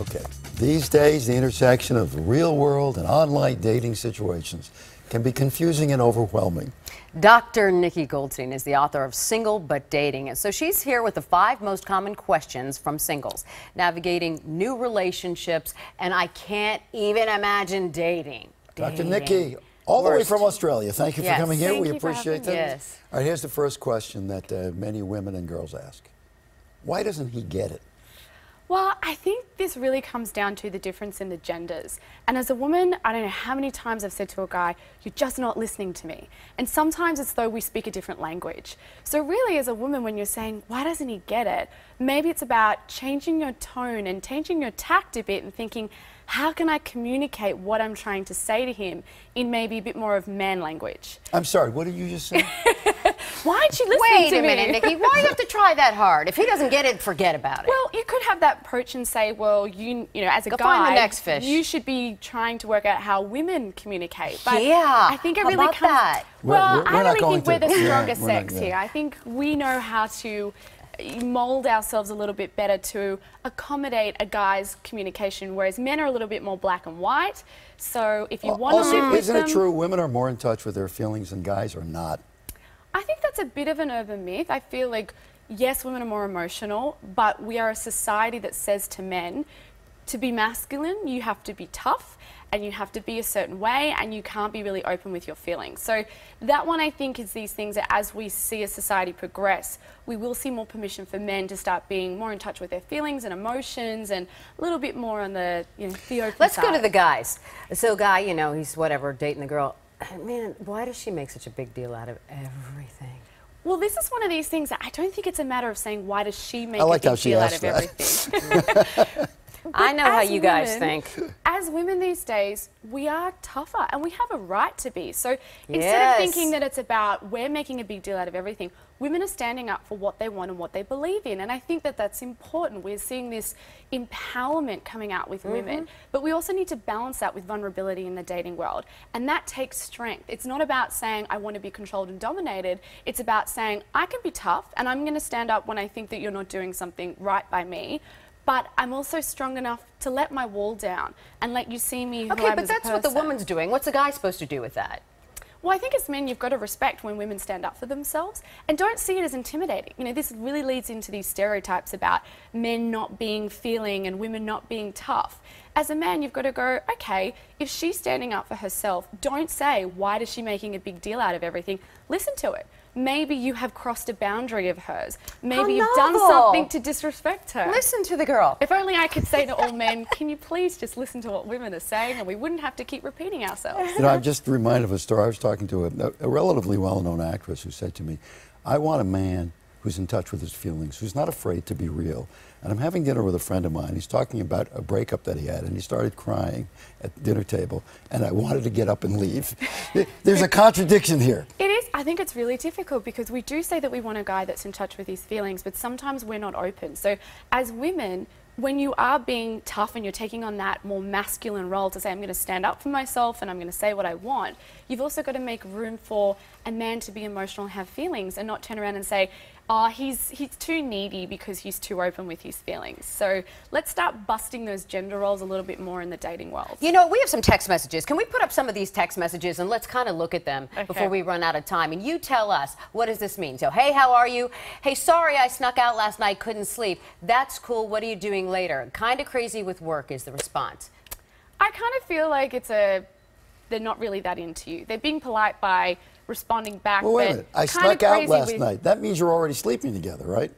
Okay. These days, the intersection of the real world and online dating situations can be confusing and overwhelming. Dr. Nikki Goldstein is the author of Single But Dating. So she's here with the 5 most common questions from singles, navigating new relationships, and I can't even imagine dating. Dr. Nikki, all the way from Australia, thank you for coming here. We appreciate that. Yes. All right, here's the first question that many women and girls ask. Why doesn't he get it? Well, I think this really comes down to the difference in the genders. And as a woman, I don't know how many times I've said to a guy, you're just not listening to me. And sometimes it's though we speak a different language. So really, as a woman, when you're saying, why doesn't he get it? Maybe it's about changing your tone and changing your tact a bit and thinking, how can I communicate what I'm trying to say to him in maybe a bit more of man language? I'm sorry, what did you just say? Why aren't you listening Wait to a me? minute, Nikki. Why do you have to try that hard? If he doesn't get it, forget about it. Well, you could have that approach and say, well, you know, as a Go guy, find the next fish. You should be trying to work out how women communicate. But Yeah, I think it how really about comes. that? Well, We're I not really going think we're to. the Yeah, stronger we're not, sex yeah. here. I think we know how to mold ourselves a little bit better to accommodate a guy's communication, whereas men are a little bit more black and white. So if you want to live with isn't them, it true women are more in touch with their feelings than guys are not? I think that's a bit of an urban myth. I feel like, yes, women are more emotional, but we are a society that says to men, to be masculine, you have to be tough and you have to be a certain way and you can't be really open with your feelings. So that one, I think, is these things that as we see a society progress, we will see more permission for men to start being more in touch with their feelings and emotions and a little bit more on the, you know, the open Let's side. go to the guys. So guy, you know, he's whatever, dating the girl. Man, why does she make such a big deal out of everything? Well, this is one of these things that I don't think it's a matter of saying, why does she make I like a how big she deal out asked of that. everything? I know how as you guys women- think. As women these days, we are tougher and we have a right to be. So instead Yes. of thinking that it's about we're making a big deal out of everything, women are standing up for what they want and what they believe in. And I think that that's important. We're seeing this empowerment coming out with women, but we also need to balance that with vulnerability in the dating world. And that takes strength. It's not about saying I want to be controlled and dominated. It's about saying I can be tough and I'm going to stand up when I think that you're not doing something right by me. But I'm also strong enough to let my wall down and let you see me who I am Okay, but as a that's what the person. woman's doing. What's the guy supposed to do with that? Well, I think as men, you've got to respect when women stand up for themselves and don't see it as intimidating. You know, this really leads into these stereotypes about men not being feeling and women not being tough. As a man, you've got to go, okay, if she's standing up for herself, don't say, why is she making a big deal out of everything? Listen to it. Maybe you have crossed a boundary of hers. Maybe you've done novel. something to disrespect her. Listen to the girl. If only I could say to all men, can you please just listen to what women are saying and we wouldn't have to keep repeating ourselves. You know, I'm just reminded of a story. I was talking to a relatively well-known actress who said to me, I want a man who's in touch with his feelings, who's not afraid to be real. And I'm having dinner with a friend of mine. He's talking about a breakup that he had, and he started crying at the dinner table, and I wanted to get up and leave. There's a contradiction here. It is. I think it's really difficult because we do say that we want a guy that's in touch with his feelings, but sometimes we're not open. So as women, when you are being tough and you're taking on that more masculine role to say, I'm going to stand up for myself and I'm going to say what I want, you've also got to make room for a man to be emotional and have feelings and not turn around and say, oh, he's too needy because he's too open with his feelings. So let's start busting those gender roles a little bit more in the dating world. You know, we have some text messages. Can we put up some of these text messages and let's kind of look at them before we run out of time? And you tell us, what does this mean? So, hey, how are you? Hey, sorry I snuck out last night, couldn't sleep. That's cool. What are you doing later? Kind of crazy with work is the response. I kind of feel like they're not really that into you. They're being polite by responding back. Well, wait a but minute. I kind snuck of out crazy last with- night. That means you're already sleeping together, right?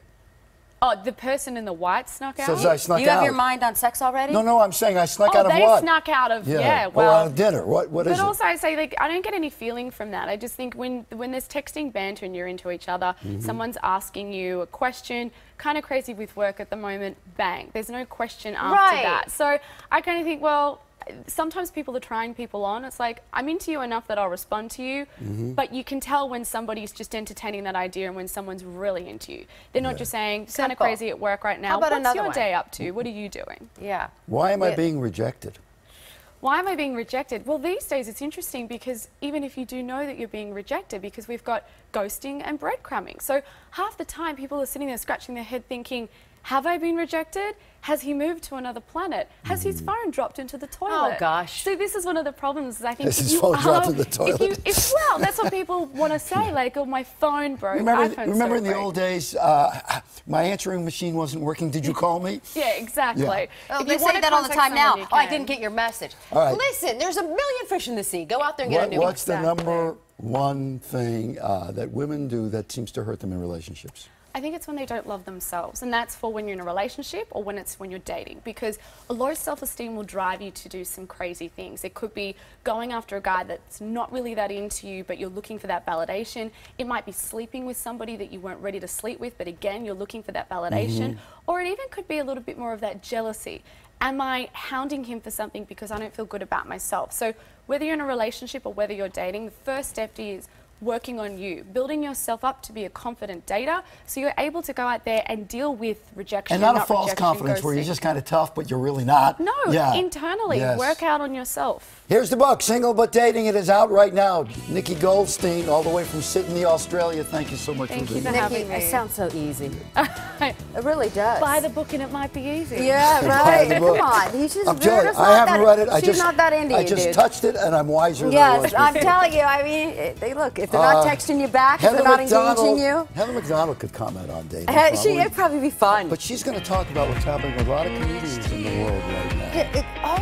Oh, the person in the white snuck out? Says I snuck You out. have your mind on sex already? No, I'm saying I snuck Oh, out of they what? snuck out of, Or well. out of dinner. What is But it? also I say, like, I don't get any feeling from that. I just think when there's texting banter and you're into each other, someone's asking you a question, kind of crazy with work at the moment, bang. There's no question after that. So I kind of think, well, sometimes people are trying people on. It's like, I'm into you enough that I'll respond to you, but you can tell when somebody's just entertaining that idea and when someone's really into you. They're not just saying, kind of Simple. crazy at work right now. How about What's another your one? day up to? What are you doing? Yeah. Why am I being rejected? Why am I being rejected? Well, these days it's interesting because even if you do know that you're being rejected, because we've got ghosting and breadcrumbing. So half the time people are sitting there scratching their head thinking, Have I been rejected? Has he moved to another planet? Has his phone dropped into the toilet? Oh, gosh. So this is one of the problems. I think Has his phone dropped in the toilet? Well, that's what people want to say. Like, oh, my phone broke. Remember in the old days, my answering machine wasn't working. Did you call me? Yeah, exactly. Yeah. Oh, If they you say wanna that all the contact time now. someone, you Oh, I can. didn't get your message. All right. Listen, there's a million fish in the sea. Go out there and get a new one. What's the number one thing that women do that seems to hurt them in relationships? I think it's when they don't love themselves, and that's for when you're in a relationship or when you're dating, because a low self-esteem will drive you to do some crazy things. It could be going after a guy that's not really that into you, but you're looking for that validation. It might be sleeping with somebody that you weren't ready to sleep with, but again, you're looking for that validation. Or it even could be a little bit more of that jealousy. Am I hounding him for something because I don't feel good about myself? So whether you're in a relationship or whether you're dating, the first step is working on you, building yourself up to be a confident dater, so you're able to go out there and deal with rejection. And not a false confidence where you're just kind of tough, but you're really not. No, internally, work out on yourself. Here's the book, Single But Dating. It is out right now. Nikki Goldstein, all the way from Sydney, Australia. Thank you so much for being here. Nikki, it sounds so easy. It really does. Buy the book and it might be easy. Yeah, right. Come on. He's just, I'm telling you, I haven't read it. She's not that into you, I just dude. touched it, and I'm wiser than I was. Yes, I'm telling you. I mean, they look, if they're not texting you back, if they're not engaging you. Heather McDonald could comment on dating. It'd probably be fun. But she's going to talk about what's happening with a lot of comedians in the world right now.